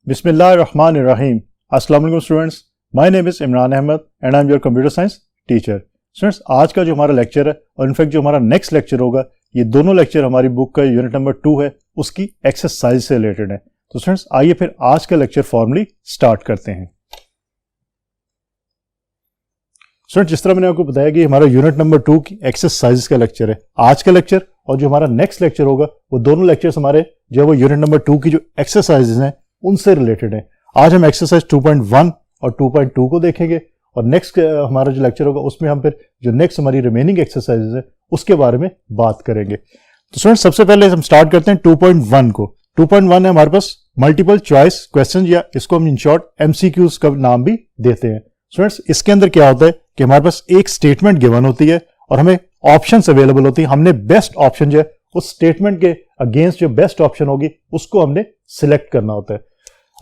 Bismillahirrahmanirrahim. Assalamu alaikum students. My name is Imran Ahmed and I am your computer science teacher. Students, आज का जो हमारा lecture है और इनफैक्ट जो हमारा नेक्स्ट लेक्चर होगा, ये दोनों लेक्चर हमारी बुक का यूनिट नंबर 2 है, उसकी एक्सरसाइज से रिलेटेड है। तो स्टूडेंट्स आइए फिर आज का लेक्चर फॉर्मली स्टार्ट करते हैं। स्टूडेंट्स, जिस तरह मैंने आपको बताया कि हमारा यूनिट नंबर 2 की एक्सरसाइज का लेक्चर है, आज का लेक्चर और जो हमारा नेक्स्ट लेक्चर होगा वो दोनों लेक्चर्स हमारे जो है वो यूनिट नंबर 2 की जो एक्सरसाइजेज हैं उनसे रिलेटेड है। आज हम एक्सरसाइज 2.1 और 2.2 को देखेंगे और नेक्स्ट हमारा जो लेक्चर होगा उसमें हम फिर जो नेक्स्ट हमारी रिमेनिंग एक्सरसाइजेज है उसके बारे में बात करेंगे। तो स्टूडेंट्स सबसे पहले हम स्टार्ट करते हैं 2.1 को। 2.1 है हमारे पास मल्टीपल चॉइस क्वेश्चन, या इसको हम इन शॉर्ट MCQs का नाम भी देते हैं। स्टूडेंट्स इसके अंदर क्या होता है कि हमारे पास एक स्टेटमेंट गिवन होती है और हमें ऑप्शंस अवेलेबल होती है। हमने बेस्ट ऑप्शन जो है उस स्टेटमेंट के अगेंस्ट जो बेस्ट ऑप्शन होगी उसको हमने सिलेक्ट करना होता है।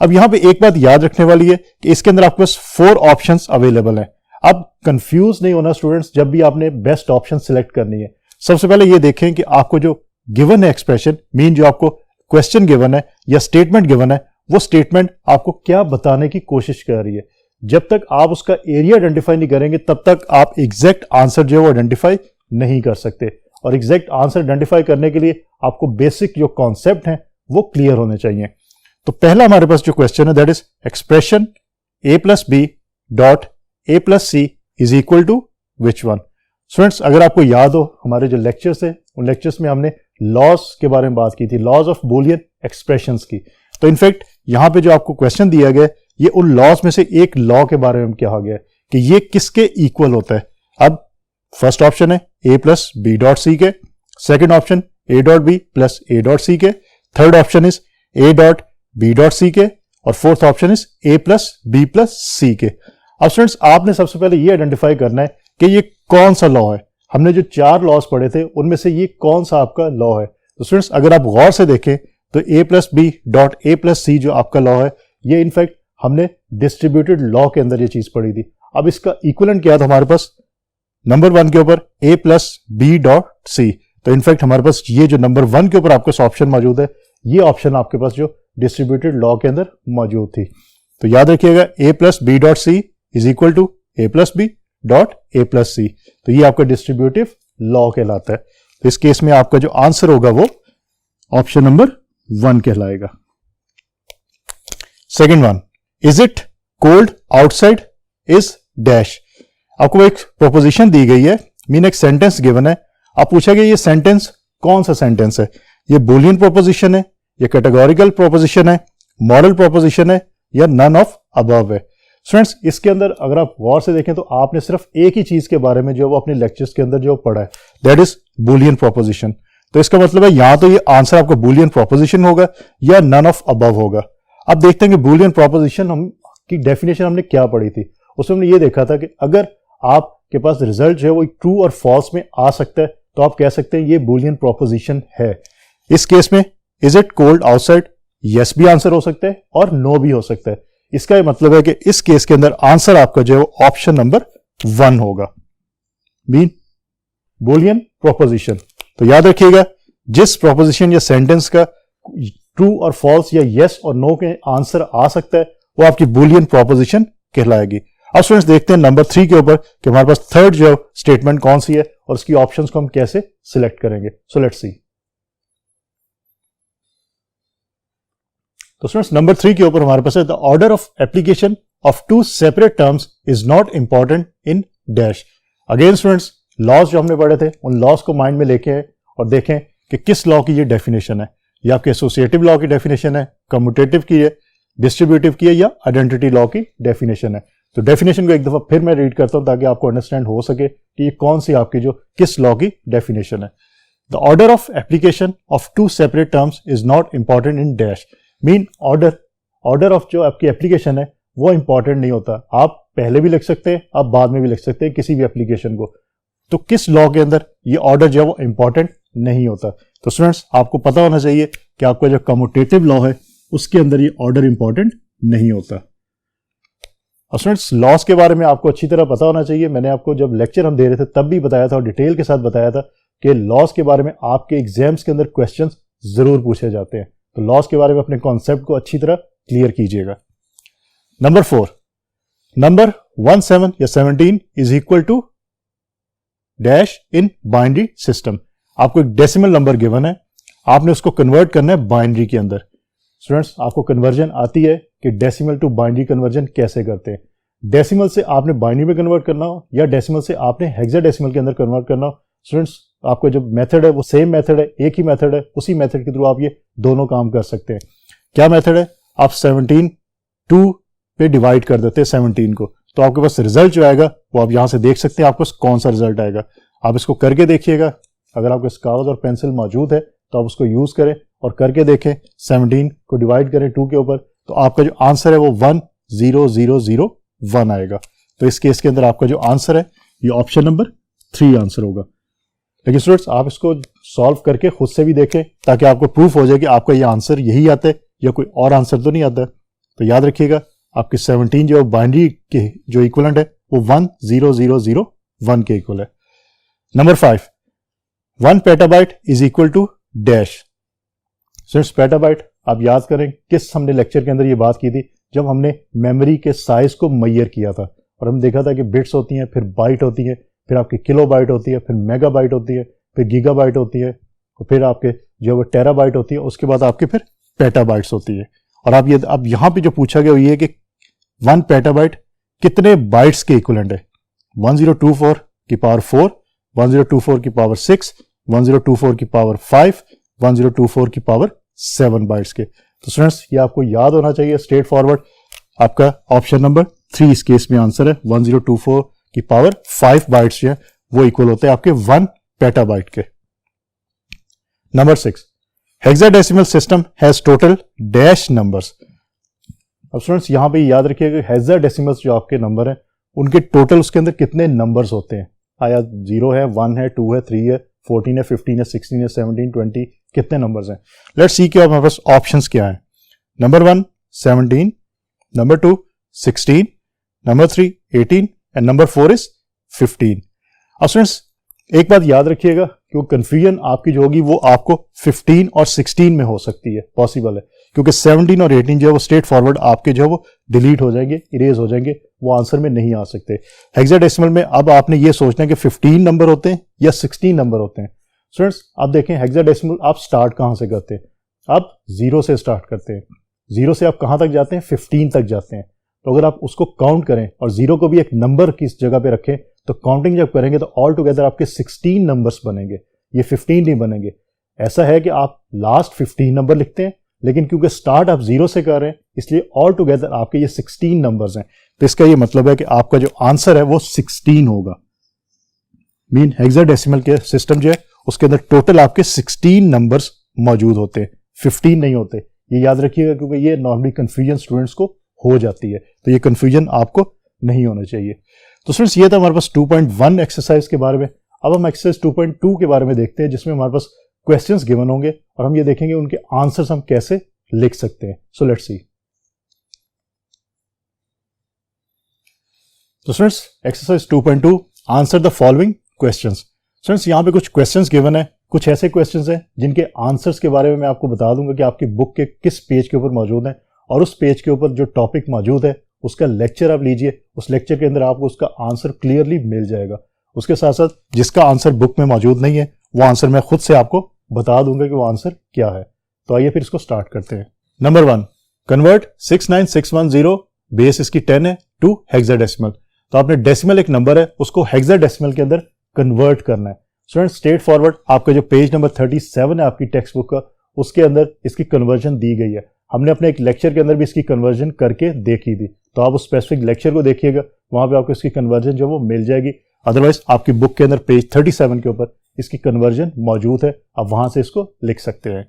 अब यहां पे एक बात याद रखने वाली है कि इसके अंदर आपके पास 4 ऑप्शंस अवेलेबल हैं। अब कंफ्यूज नहीं होना स्टूडेंट्स जब भी आपने बेस्ट ऑप्शन सिलेक्ट करनी है। सबसे पहले ये देखें कि आपको जो गिवन है एक्सप्रेशन मीन जो आपको क्वेश्चन गिवन है या स्टेटमेंट गिवन है, वो स्टेटमेंट आपको क्या बताने की कोशिश कर रही है। जब तक आप उसका एरिया आइडेंटिफाई नहीं करेंगे तब तक आप एग्जैक्ट आंसर जो है वो आइडेंटिफाई नहीं कर सकते। और एग्जैक्ट आंसर आइडेंटिफाई करने के लिए आपको बेसिक जो कॉन्सेप्ट हैं वो क्लियर होने चाहिए। तो पहला हमारे पास जो क्वेश्चन है that is expression a + b dot a + c is equal to which one. Students अगर आपको याद हो हमारे जो लेक्चर्स है उन लेक्चर्स में हमने लॉज के बारे में बात की थी, लॉज ऑफ बूलियन एक्सप्रेशंस की। तो इनफैक्ट यहां पे जो आपको क्वेश्चन दिया गया ये उन लॉज में से एक लॉ के बारे में कहा गया है कि ये किसके इक्वल होता है। अब फर्स्ट ऑप्शन है a + b डॉट c के, second option a dot b + a dot c के, third option is a dot b dot c के और fourth option is a + b + c के। अब स्टूडेंट्स आपने सबसे पहले ये आइडेंटिफाई करना है कि ये कौन सा लॉ है। हमने जो 4 लॉज पढ़े थे उनमें से ये कौन सा आपका लॉ है। तो स्टूडेंट्स अगर आप गौर से देखें तो a + b dot a + c जो आपका लॉ है ये इनफैक्ट हमने डिस्ट्रीब्यूटेड लॉ के अंदर ये चीज पढ़ी थी। अब इसका इक्विवेलेंट क्या था हमारे पास नंबर 1 के ऊपर a + b डॉट c। तो इनफैक्ट हमारे पास ये जो नंबर 1 के ऊपर आपके पास ऑप्शन मौजूद है ये ऑप्शन आपके पास जो डिस्ट्रीब्यूटेड लॉ के अंदर मौजूद थी। तो याद रखिएगा a + b dot c is equal to a + b dot a + c। तो ये आपका डिस्ट्रीब्यूटिव लॉ कहलाता है। तो इस केस में आपका जो आंसर होगा वो ऑप्शन नंबर 1 कहलाएगा। Second one, is it cold outside is dash. आपको एक प्रोपोजिशन दी गई है, मीन एक सेंटेंस गिवन है। आप पूछा कि ये सेंटेंस कौन सा सेंटेंस है, ये बूलियन प्रोपोजिशन है, ये कैटेगोरिकल प्रोपोजिशन है, मॉडल प्रोपोजिशन है या नन ऑफ अबव है। स्टूडेंट्स इसके अंदर अगर आप गौर से देखें तो आपने सिर्फ एक ही चीज के बारे में जो वो अपने लेक्चर्स के अंदर जो पढ़ा है दैट इज बूलियन प्रोपोजिशन। तो इसका मतलब है यहां तो ये आंसर आपका बूलियन प्रोपोजिशन होगा या नन ऑफ अबव होगा। अब देखते हैं कि बूलियन प्रोपोजिशन हम की डेफिनेशन हमने क्या पढ़ी थी। उसमें हमने ये देखा था कि अगर आपके पास रिजल्ट जो है वो ट्रू और फॉल्स में आ सकता है तो आप कह सकते हैं ये बूलियन प्रोपोजिशन है। इस केस में is it cold outside yes भी आंसर हो सकता है और नो भी हो सकता है। इसका ये मतलब है कि इस केस के अंदर आंसर आपका जो है वो ऑप्शन नंबर 1 होगा, मीन बूलियन प्रोपोजिशन। तो याद रखिएगा जिस प्रोपोजिशन या सेंटेंस का ट्रू और फॉल्स या यस और नो के आंसर आ सकता है वो आपकी बूलियन प्रोपोजिशन कहलाएगी। अब स्टूडेंट्स देखते हैं नंबर 3 के ऊपर कि हमारे पास थर्ड जो स्टेटमेंट कौन सी है और उसकी ऑप्शंस को हम कैसे सिलेक्ट करेंगे। So let's see. तो स्टूडेंट्स नंबर 3 के ऊपर हमारे पास है the order of application of 2 separate terms is not important in dash. Again students laws जो हमने पढ़े थे उन लॉज को माइंड में लेके आए और देखें कि किस लॉ की ये डेफिनेशन है। ये आपके एसोसिएटिव लॉ की डेफिनेशन है, कम्यूटेटिव की है, डिस्ट्रीब्यूटिव की है या आइडेंटिटी लॉ की डेफिनेशन है। तो डेफिनेशन को एक दफा फिर मैं रीड करता हूं ताकि आपको अंडरस्टैंड हो सके कि ये कौन सी आपकी जो किस लॉ की डेफिनेशन है। The order of application of 2 separate terms is not important in dash. Mean order of जो आपकी एप्लीकेशन है वो इंपॉर्टेंट नहीं होता। आप पहले भी लिख सकते हैं, आप बाद में भी लिख सकते हैं किसी भी एप्लीकेशन को। तो किस लॉ के अंदर ये ऑर्डर जो है वो इंपॉर्टेंट नहीं होता। तो स्टूडेंट्स आपको पता होना चाहिए कि आपका जो कम्यूटेटिव लॉ है उसके अंदर ये ऑर्डर इंपॉर्टेंट नहीं होता। और स्टूडेंट्स लॉस के बारे में आपको अच्छी तरह पता होना चाहिए। मैंने आपको जब लेक्चर हम दे रहे थे तब भी बताया था और डिटेल के साथ बताया था कि लॉस के बारे में आपके एग्जाम्स के अंदर क्वेश्चंस जरूर पूछे जाते हैं। तो लॉस के बारे में अपने कॉन्सेप्ट को अच्छी तरह क्लियर कीजिएगा। नंबर 4, नंबर 17 या 17 is equal to dash in binary system. आपको एक डेसिमल नंबर गिवन है, आपने उसको कन्वर्ट करना है बाइनरी के अंदर। स्टूडेंट्स, आपको कन्वर्जन आती है कि डेसिमल टू बाइनरी कन्वर्जन कैसे करते हैं। डेसिमल से आपने बाइनरी में कन्वर्ट करना हो या डेसिमल से आपने हेक्साडेसिमल के अंदर कन्वर्ट करना हो, स्टूडेंट्स आपको जो मेथड है वो सेम मेथड है, एक ही मेथड है, उसी मेथड के थ्रू आप ये दोनों काम कर सकते हैं। क्या मेथड है? आप 17 2 पे डिवाइड कर देते हैं 17 को, तो आपके पास रिजल्ट जो आएगा वो आप यहां से देख सकते हैं आपको कौन सा रिजल्ट आएगा। आप इसको करके देखिएगा, अगर आपके कागज और पेंसिल मौजूद है तो आप उसको यूज करें और करके देखें। 17 को डिवाइड करें 2 के ऊपर, तो आपका जो आंसर है वो 10001 आएगा। तो इस केस के अंदर आपका जो आंसर है ये ऑप्शन नंबर 3 आंसर होगा। लेकिन स्टूडेंट्स, आप इसको सॉल्व करके खुद से भी देखें ताकि आपको प्रूफ हो जाए कि आपका ये आंसर यही आता है या कोई और आंसर तो नहीं आता। तो याद रखिएगा, आपकी 17 जो बाइनरी के जो इक्वलेंट है वो 10001 के इक्वल है। Number 5, 1 petabyte is equal to dash. Students, petabyte आप याद करें किस हमने लेक्चर के अंदर ये बात की थी, जब हमने मेमोरी के साइज को मैयर किया था और हम देखा था कि बिट्स होती हैं, फिर बाइट होती है, फिर आपकी किलोबाइट होती है, फिर मेगाबाइट होती है, फिर गीगाबाइट होती है, और फिर आपके जो वो टेराबाइट होती है, उसके बाद आपके फिर पेटाबाइट्स होती है। और आप ये अब यहां पे जो पूछा गया वो ये कि 1 पेटाबाइट कितने बाइट्स के इक्विवेलेंट है? 1024 की पावर 4, 1024 की पावर 6, 1024 की पावर 5, 1024 की पावर 7 बाइट्स के। तो स्टूडेंट्स, ये आपको याद होना चाहिए स्ट्रेट फॉरवर्ड। आपका ऑप्शन नंबर 3 इस केस में आंसर है। 1024 की पावर 5 बाइट्स जो है वो इक्वल होते हैं आपके 1 पेटाबाइट के। Number 6, hexadecimal system has total dash numbers. अब स्टूडेंट्स, यहां पे याद रखिएगा हेक्साडेसिमल्स जो आपके नंबर हैं उनके टोटल उसके अंदर कितने नंबर्स होते हैं। आया 0 है, 1 है, 2 है, 3 है, 14 है, 15 है, 16 है, 17, 20, कितने नंबर्स हैं? लेट्स सी कि हमारे पास ऑप्शंस क्या हैं। Number 1 17, number 2 16, number 3 18 and number 4 is 15। अब स्टूडेंट्स, एक बात याद रखिएगा कि वो कंफ्यूजन आपकी जो होगी वो आपको 15 और 16 में हो सकती है, पॉसिबल है, क्योंकि 17 और 18 जो है वो स्ट्रेट फॉरवर्ड आपके जो है वो डिलीट हो जाएंगे, इरेज हो जाएंगे, वो आंसर में नहीं आ सकते। हेक्साडेसिमल में अब आपने ये सोचना है कि 15 नंबर होते हैं या 16 नंबर होते हैं। स्टूडेंट्स, आप देखें हेक्साडेसिमल आप स्टार्ट कहां से करते हैं? आप 0 से स्टार्ट करते हैं। 0 से आप कहां तक जाते हैं? 15 तक जाते हैं। तो अगर आप उसको काउंट करें और 0 को भी एक नंबर की जगह पे रखें तो काउंटिंग जब करेंगे तो ऑल टुगेदर आपके 16 नंबर्स बनेंगे, ये 15 नहीं बनेंगे। ऐसा है कि आप लास्ट 15 नंबर लिखते हैं, लेकिन क्योंकि स्टार्ट आप 0 से कर रहे हैं इसलिए ऑल टुगेदर आपके ये 16 नंबर्स हैं। तो इसका ये मतलब है कि आपका जो आंसर है वो 16 होगा। मीन हेक्साडेसिमल के सिस्टम जो है उसके अंदर टोटल आपके 16 नंबर्स मौजूद होते हैं, 15 नहीं होते। ये याद रखिएगा क्योंकि ये नॉर्मली कंफ्यूजन स्टूडेंट्स को हो जाती है, तो ये कंफ्यूजन आपको नहीं होना चाहिए। तो स्टूडेंट्स, ये था हमारे पास 2.1 एक्सरसाइज के बारे में। अब हम एक्सरसाइज 2.2 के बारे में देखते हैं, जिसमें हमारे पास क्वेश्चंस गिवन होंगे और हम ये देखेंगे उनके आंसर्स हम कैसे लिख सकते हैं। So let's see. तो students, exercise 2.2, answer the following questions. Students, यहां पे कुछ क्वेश्चंस गिवन है, कुछ ऐसे क्वेश्चंस हैं जिनके आंसर्स के बारे में मैं आपको बता दूंगा कि आपकी बुक के किस पेज के ऊपर मौजूद है, और उस पेज के ऊपर जो टॉपिक मौजूद है उसका लेक्चर आप लीजिए, उस लेक्चर के अंदर आपको उसका आंसर क्लियरली मिल जाएगा। उसके साथ साथ जिसका आंसर बुक में मौजूद नहीं है वो आंसर मैं खुद से आपको बता दूंगा कि वो आंसर क्या है। तो आइए फिर इसको स्टार्ट करते हैं। नंबर 1, कन्वर्ट 69610 बेस इसकी 10 है टू हेक्साडेसिमल। तो आपने डेसिमल एक नंबर है उसको हेक्साडेसिमल के अंदर कन्वर्ट करना है। स्टूडेंट, स्ट्रेट फॉरवर्ड आपका जो पेज नंबर 37 है आपकी टेक्स्ट बुक का, उसके अंदर इसकी कन्वर्जन दी गई है। हमने अपने एक लेक्चर के अंदर भी इसकी कन्वर्जन करके देखी थी, तो आप उस स्पेसिफिक लेक्चर को देखिएगा, वहां पे आपको इसकी कन्वर्जन जो वो मिल जाएगी। अदरवाइज आपकी बुक के अंदर पेज 37 के ऊपर इसकी कन्वर्जन मौजूद है, आप वहां से इसको लिख सकते हैं।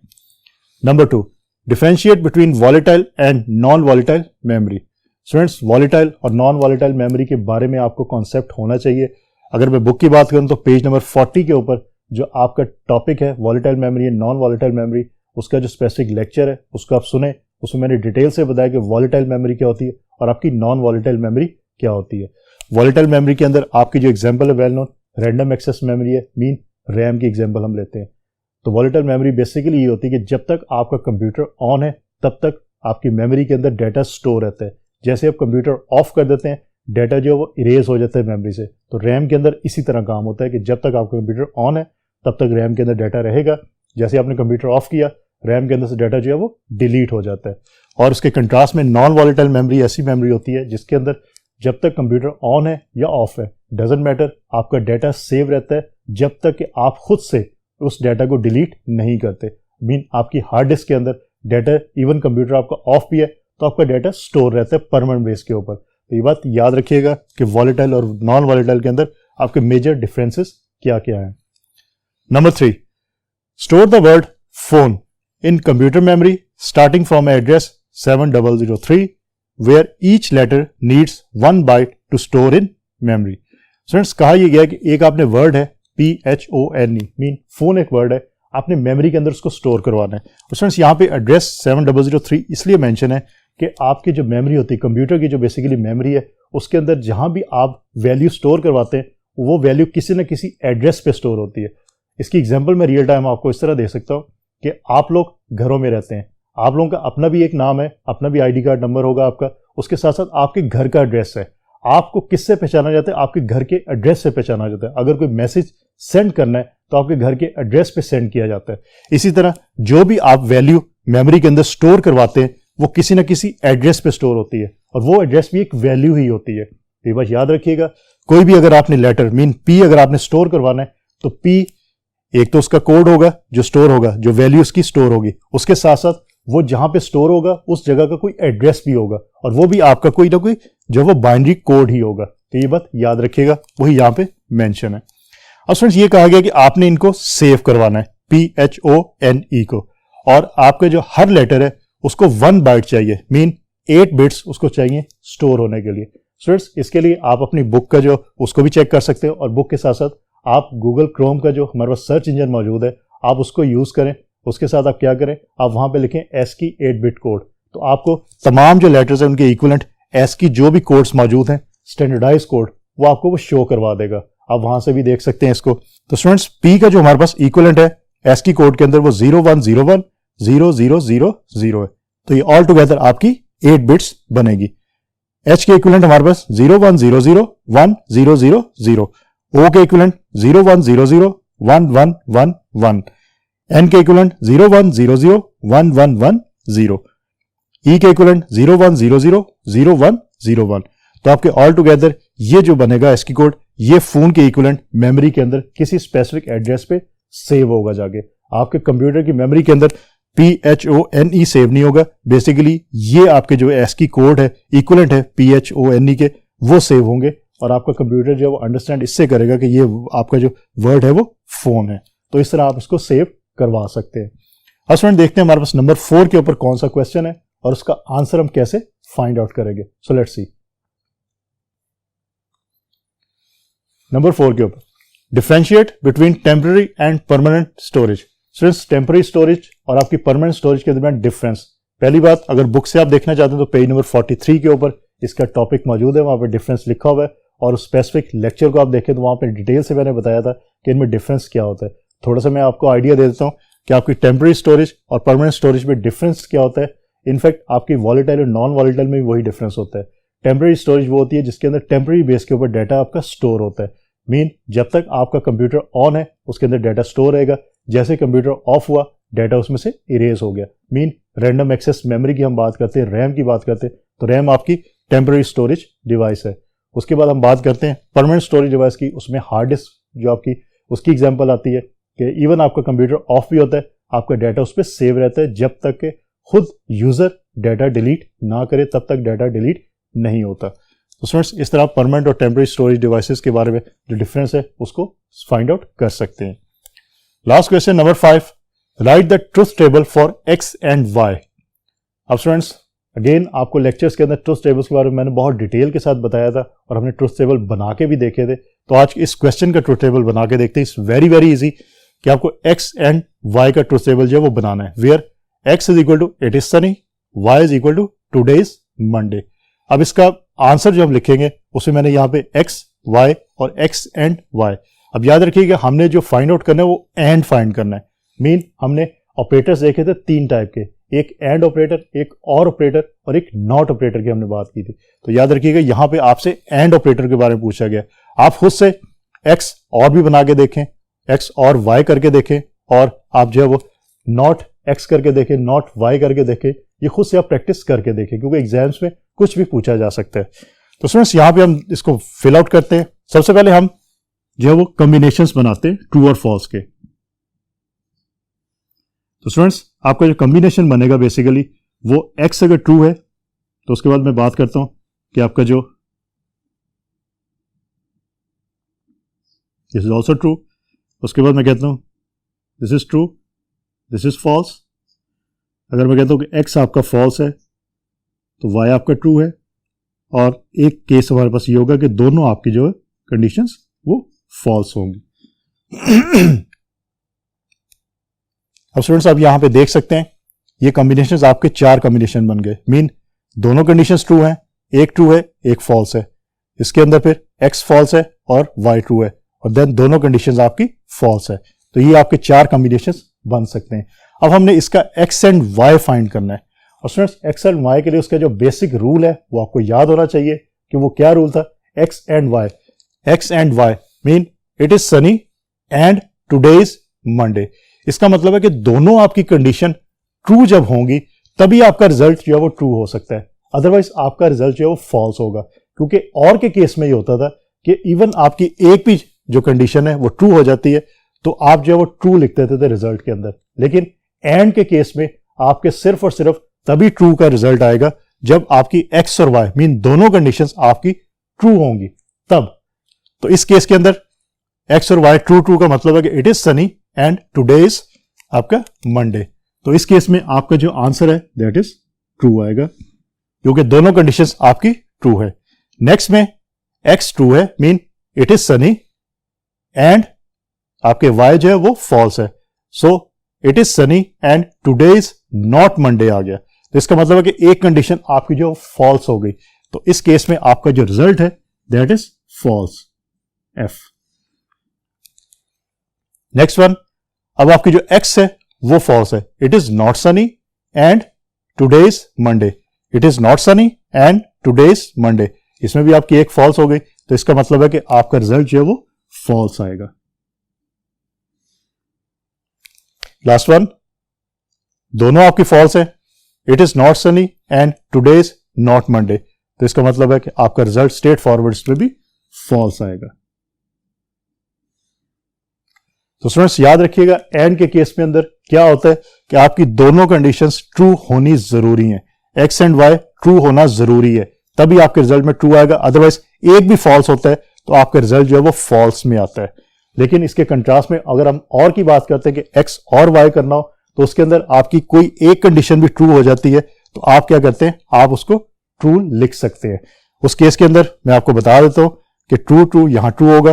Number 2, differentiate between volatile and non volatile memory. Students, volatile और नॉन वॉलेटाइल मेमोरी के बारे में आपको कॉन्सेप्ट होना चाहिए। अगर मैं बुक की बात करूं तो पेज नंबर 40 के ऊपर जो आपका टॉपिक है volatile memory and non volatile memory, उसका जो स्पेसिफिक लेक्चर है उसको आप सुने, उसमें मैंने डिटेल से बताया कि वॉलेटाइल मेमोरी क्या होती है और आपकी नॉन वॉलेटाइल मेमोरी क्या होती है। वॉलेटाइल मेमोरी के अंदर आपकी जो एग्जांपल है well known random access memory है, मीन रैम की एग्जांपल हम लेते हैं। तो वॉलेटाइल मेमोरी बेसिकली ये होती है कि जब तक आपका कंप्यूटर ऑन है तब तक आपकी मेमोरी के अंदर डाटा स्टोर रहता है। जैसे आप कंप्यूटर ऑफ कर देते हैं, डाटा जो है वो इरेज हो जाता है मेमोरी से। तो रैम के अंदर इसी तरह काम होता है कि जब तक आपका कंप्यूटर ऑन है तब तक रैम के अंदर डाटा रहेगा। जैसे आपने कंप्यूटर ऑफ किया, रैम के अंदर से डाटा जो है वो डिलीट हो जाता है। और उसके कंट्रास्ट में नॉन वॉलेटाइल मेमोरी ऐसी मेमोरी होती है जिसके अंदर जब तक कंप्यूटर ऑन है या ऑफ है, डजेंट मैटर, आपका डाटा सेव रहता है जब तक कि आप खुद से उस डाटा को डिलीट नहीं करते। मीन आपकी हार्ड डिस्क के अंदर डाटा, इवन कंप्यूटर आपका ऑफ भी है तो आपका डाटा स्टोर रहता है परमानेंट बेस के ऊपर। तो ये बात याद रखिएगा कि वॉलेटाइल और नॉन वॉलेटाइल के अंदर आपके मेजर डिफरेंसेस क्या क्या हैं। Number 3, store the word phone in computer memory starting from address 7003 where each letter needs 1 byte to store in memory। Students, कहा यह गया कि एक आपने वर्ड है PHONE, मीन फोन एक वर्ड है, आपने मेमोरी के अंदर उसको स्टोर करवाना है। स्टूडेंट्स, यहाँ पे एड्रेस 7003 इसलिए मेंशन है कि आपकी जो मेमोरी होती है, कंप्यूटर की जो बेसिकली मेमोरी है, उसके अंदर जहां भी आप वैल्यू स्टोर करवाते हैं वो वैल्यू किसी न किसी एड्रेस पे स्टोर होती है। इसकी एग्जांपल मैं रियल टाइम आपको इस तरह दे सकता हूँ कि आप लोग घरों में रहते हैं, आप लोगों का अपना भी एक नाम है, अपना भी ID कार्ड नंबर होगा आपका, उसके साथ साथ आपके घर का एड्रेस है। आपको किससे पहचाना जाता है? आपके घर के एड्रेस से पहचाना जाता है। अगर कोई मैसेज सेंड करना है तो आपके घर के एड्रेस पे सेंड किया जाता है। इसी तरह जो भी आप वैल्यू मेमोरी के अंदर स्टोर करवाते हैं वो किसी न किसी एड्रेस पे स्टोर होती है और वो एड्रेस भी एक वैल्यू ही होती है। तो ये बात याद रखिएगा, कोई भी अगर आपने लेटर मीन P अगर आपने स्टोर करवाना है तो P एक तो उसका कोड होगा जो स्टोर होगा, जो वैल्यू उसकी स्टोर होगी, उसके साथ साथ वो जहां पे स्टोर होगा उस जगह का कोई एड्रेस भी होगा और वो भी आपका कोई ना कोई जो वो बाइनरी कोड ही होगा। तो ये बात याद रखिएगा, वही यहां पे मेंशन है। अब फ्रेंड्स, ये कहा गया कि आपने इनको सेव करवाना है PHONE को, और आपका जो हर लेटर है उसको 1 बाइट चाहिए, मीन 8 बिट्स उसको चाहिए स्टोर होने के लिए। स्टूडेंट्स, इसके लिए आप अपनी बुक का जो उसको भी चेक कर सकते हो और बुक के साथ साथ आप गूगल क्रोम का जो हमारे पास सर्च इंजन मौजूद है आप उसको यूज करें। उसके साथ आप क्या करें, आप वहां पे लिखें ASCII 8-बिट कोड, तो आपको तमाम जो लेटर्स हैं उनके इक्विवेलेंट ASCII जो भी कोड्स मौजूद हैं, स्टैंडर्डाइज कोड, वो आपको वो शो करवा देगा। आप वहां से भी देख सकते हैं इसको। तो स्टूडेंट्स, P का जो हमारे पास इक्विवेलेंट है ASCII कोड के अंदर वो 01010000 है। तो ये ऑल टुगेदर आपकी 8 बिट्स बनेगी। H के इक्विवेलेंट हमारे पास 01001000, O के इक्विवेलेंट 01001111, N के इक्विवेलेंट 01001110, E के इक्विवेलेंट 01000101। तो आपके ऑल टुगेदर ये जो बनेगा ASCII कोड, ये फोन के इक्विवेलेंट मेमोरी के अंदर किसी स्पेसिफिक एड्रेस पे सेव होगा जाके। आपके कंप्यूटर की मेमोरी के अंदर PHONE सेव नहीं होगा। बेसिकली ये आपके जो ASCII कोड है, इक्विवेलेंट है PHONE के, वो सेव होंगे और आपका कंप्यूटर जो है वो अंडरस्टैंड इससे करेगा कि ये आपका जो वर्ड है वो फोन है। तो इस तरह आप इसको सेव करवा सकते हैं। अब स्टूडेंट, देखते हैं हमारे पास नंबर 4 के ऊपर कौन सा क्वेश्चन है और उसका आंसर हम कैसे फाइंड आउट करेंगे। So let's C. नंबर 4 के ऊपर, differentiate between temporary and permanent storage. Students, temporary storage और आपकी परमानेंट स्टोरेज के दरमियान डिफरेंस। पहली बात, अगर बुक से आप देखना चाहते हैं तो पेज नंबर 43 के ऊपर इसका टॉपिक मौजूद है, वहां पर डिफरेंस लिखा हुआ है और उस स्पेसिफिक लेक्चर को आप देखें तो वहां पर डिटेल से मैंने बताया था कि इनमें डिफरेंस क्या होता है। थोड़ा सा मैं आपको आइडिया दे देता हूं कि आपकी टेम्पररी स्टोरेज और परमानेंट स्टोरेज में डिफरेंस क्या होता है। इनफैक्ट आपकी वॉलेटाइल और नॉन वॉलेटाइल में भी वही डिफरेंस होता है। टेम्पररी स्टोरेज वो होती है जिसके अंदर टेम्पररी बेस के ऊपर डाटा आपका स्टोर होता है। मीन जब तक आपका कंप्यूटर ऑन है उसके अंदर डाटा स्टोर रहेगा, जैसे कंप्यूटर ऑफ हुआ डाटा उसमें से इरेज हो गया। मीन रैंडम एक्सेस मेमोरी की हम बात करते हैं, रैम की बात करते हैं, तो रैम आपकी टेम्पररी स्टोरेज डिवाइस है। उसके बाद हम बात करते हैं परमानेंट स्टोरेज डिवाइस की, उसमें हार्ड डिस्क जो आपकी उसकी एग्जांपल आती है कि इवन आपका कंप्यूटर ऑफ भी होता है, आपका डाटा उस पर सेव रहता है, जब तक कि खुद यूजर डाटा डिलीट ना करे तब तक डाटा डिलीट नहीं होता। तो स्टूडेंट्स, इस तरह परमानेंट और टेम्पररी स्टोरेज डिवाइसेस के बारे में जो डिफरेंस है उसको फाइंड आउट कर सकते हैं। Last question number 5, right the truth table for X and Y। अब स्टूडेंट्स, अगेन आपको लेक्चर्स के अंदर ट्रुथ टेबल्स के बारे में मैंने बहुत डिटेल के साथ बताया था और हमने ट्रुथ टेबल बना के भी देखे थे। तो आज इस क्वेश्चन का ट्रुथ टेबल बना के देखते हैं। इट्स वेरी वेरी इजी कि आपको X एंड Y का ट्रुथ टेबल जो है वो बनाना है। Where X is equal to it is sunny, Y is equal to today is Monday. अब इसका आंसर जो हम लिखेंगे उसमें मैंने यहाँ पे X, Y और X एंड Y। अब याद रखिएगा हमने जो फाइंड आउट करना है वो एंड फाइंड करना है। मीन हमने ऑपरेटर्स देखे थे 3 टाइप के, एक एंड ऑपरेटर, एक और ऑपरेटर और एक नॉट ऑपरेटर की हमने बात की थी। तो याद रखिएगा यहां पे आपसे एंड ऑपरेटर के बारे में पूछा गया। आप खुद से एक्स और भी बना के देखें, एक्स और वाई करके देखें, और आप जो है वो नॉट एक्स करके देखें, नॉट वाई करके देखें। ये खुद से आप प्रैक्टिस करके देखें, क्योंकि एग्जाम्स में कुछ भी पूछा जा सकता है। तो स्टूडेंट्स यहां पे हम इसको फिल आउट करते हैं। सबसे पहले हम जो है वो कॉम्बिनेशंस बनाते हैं ट्रू और फॉल्स के। तो स्टूडेंट्स आपका जो कॉम्बिनेशन बनेगा बेसिकली वो एक्स अगर ट्रू है तो उसके बाद मैं बात करता हूं कि आपका जो दिस इज ऑल्सो ट्रू, उसके बाद मैं कहता हूं this is true, this is false. अगर मैं कहता हूं कि एक्स आपका फॉल्स है तो वाई आपका ट्रू है, और एक केस हमारे पास ये होगा कि दोनों आपकी जो है कंडीशंस वो फॉल्स होंगी। अब स्टूडेंट्स आप यहां पे देख सकते हैं ये कॉम्बिनेशंस आपके 4 कॉम्बिनेशन बन गए। मीन दोनों कंडीशंस ट्रू हैं, एक ट्रू है एक फॉल्स है। इसके अंदर फिर एक्स फॉल्स है और वाई ट्रू है, और देन दोनों कंडीशंस आपकी फॉल्स है। तो ये आपके 4 कॉम्बिनेशंस बन सकते हैं। अब हमने इसका एक्स एंड वाई फाइंड करना है। और स्टूडेंट्स एक्स एंड वाई के लिए उसका जो बेसिक रूल है वो आपको याद होना चाहिए कि वो क्या रूल था। X and Y, X and Y mean it is sunny and today is Monday. इसका मतलब है कि दोनों आपकी कंडीशन ट्रू जब होंगी तभी आपका रिजल्ट जो है वो ट्रू हो सकता है, अदरवाइज आपका रिजल्ट जो है वो फॉल्स होगा। क्योंकि और के केस में ये होता था कि इवन आपकी एक भी जो कंडीशन है वो ट्रू हो जाती है तो आप जो है वो ट्रू लिख देते थे रिजल्ट के अंदर, लेकिन एंड के केस में आपके सिर्फ और सिर्फ तभी ट्रू का रिजल्ट आएगा जब आपकी एक्स और वाई मीन दोनों कंडीशंस आपकी ट्रू होंगी तब। तो इस केस के अंदर एक्स और वाई ट्रू ट्रू का मतलब है कि it is sunny and today is आपका मंडे। तो इस केस में आपका जो आंसर है दैट इज ट्रू आएगा, क्योंकि दोनों कंडीशंस आपकी ट्रू है। नेक्स्ट में एक्स ट्रू है mean it is sunny, and आपके वाई जो है वो फॉल्स है, so it is sunny and today is not Monday आ गया। तो इसका मतलब है कि एक कंडीशन आपकी जो फॉल्स हो गई। तो इस केस में आपका जो रिजल्ट है that is false, F. Next one, अब आपकी जो एक्स है वो फॉल्स है। It is not sunny and today is Monday, it is not sunny and today is Monday. इसमें भी आपकी एक फॉल्स हो गई, तो इसका मतलब है कि आपका रिजल्ट जो है वो फॉल्स आएगा। लास्ट वन, दोनों आपकी फॉल्स है। It is not sunny and today is not Monday, तो इसका मतलब है कि आपका रिजल्ट स्ट्रेट फॉरवर्ड में भी फॉल्स आएगा। तो स्टूडेंट्स याद रखिएगा एंड के केस में अंदर क्या होता है कि आपकी दोनों कंडीशंस ट्रू होनी जरूरी है। एक्स एंड वाई ट्रू होना जरूरी है, तभी आपके रिजल्ट में ट्रू आएगा, अदरवाइज एक भी फॉल्स होता है तो आपका रिजल्ट जो है वो फॉल्स में आता है। लेकिन इसके कंट्रास्ट में अगर हम और की बात करते हैं कि एक्स और वाई करना हो तो उसके अंदर आपकी कोई एक कंडीशन भी ट्रू हो जाती है, तो आप क्या करते हैं, आप उसको ट्रू लिख सकते हैं। उस केस के अंदर मैं आपको बता देता हूं कि ट्रू ट्रू यहां ट्रू होगा,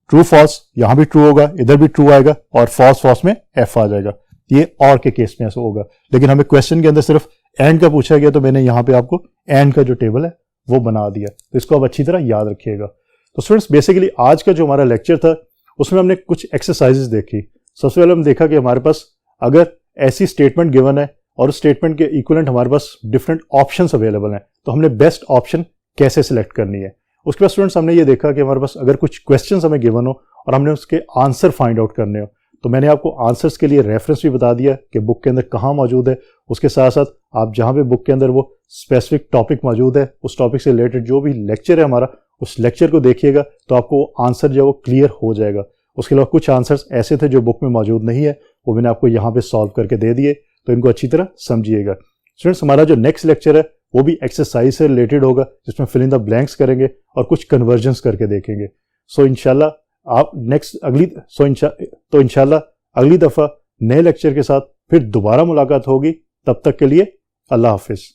ट्रू फॉल्स यहां भी ट्रू होगा, इधर भी ट्रू आएगा, और फॉल्स फॉल्स में एफ आ जाएगा। ये और के केस में ऐसा होगा, लेकिन हमें क्वेश्चन के अंदर सिर्फ एंड का पूछा गया तो मैंने यहां पे आपको एंड का जो टेबल है वो बना दिया। तो इसको आप अच्छी तरह याद रखिएगा। तो स्टूडेंट्स बेसिकली आज का जो हमारा लेक्चर था उसमें हमने कुछ एक्सरसाइजेस देखी। सबसे पहले हम देखा कि हमारे पास अगर ऐसी स्टेटमेंट गिवन है और उस स्टेटमेंट के इक्विवेलेंट हमारे पास डिफरेंट ऑप्शंस अवेलेबल हैं, तो हमने बेस्ट ऑप्शन कैसे सिलेक्ट करनी है। उसके बाद स्टूडेंट्स हमने ये देखा कि हमारे पास अगर कुछ क्वेश्चंस हमें गिवन हो और हमने उसके आंसर फाइंड आउट करने हो, तो मैंने आपको आंसर्स के लिए रेफरेंस भी बता दिया कि बुक के अंदर कहाँ मौजूद है। उसके साथ साथ आप जहाँ पे बुक के अंदर वो स्पेसिफिक टॉपिक मौजूद है, उस टॉपिक से रिलेटेड जो भी लेक्चर है हमारा, उस लेक्चर को देखिएगा तो आपको आंसर जो है वो क्लियर हो जाएगा। उसके अलावा कुछ आंसर्स ऐसे थे जो बुक में मौजूद नहीं है, वो मैंने आपको यहाँ पे सॉल्व करके दे दिए, तो इनको अच्छी तरह समझिएगा। स्टूडेंट्स हमारा जो नेक्स्ट लेक्चर है वो भी एक्सरसाइज से रिलेटेड होगा, जिसमें फिल इन द ब्लैंक्स करेंगे और कुछ कन्वर्जन्स करके देखेंगे। सो इंशाल्लाह आप इंशाल्लाह अगली दफा नए लेक्चर के साथ फिर दोबारा मुलाकात होगी। तब तक के लिए अल्लाह हाफिज।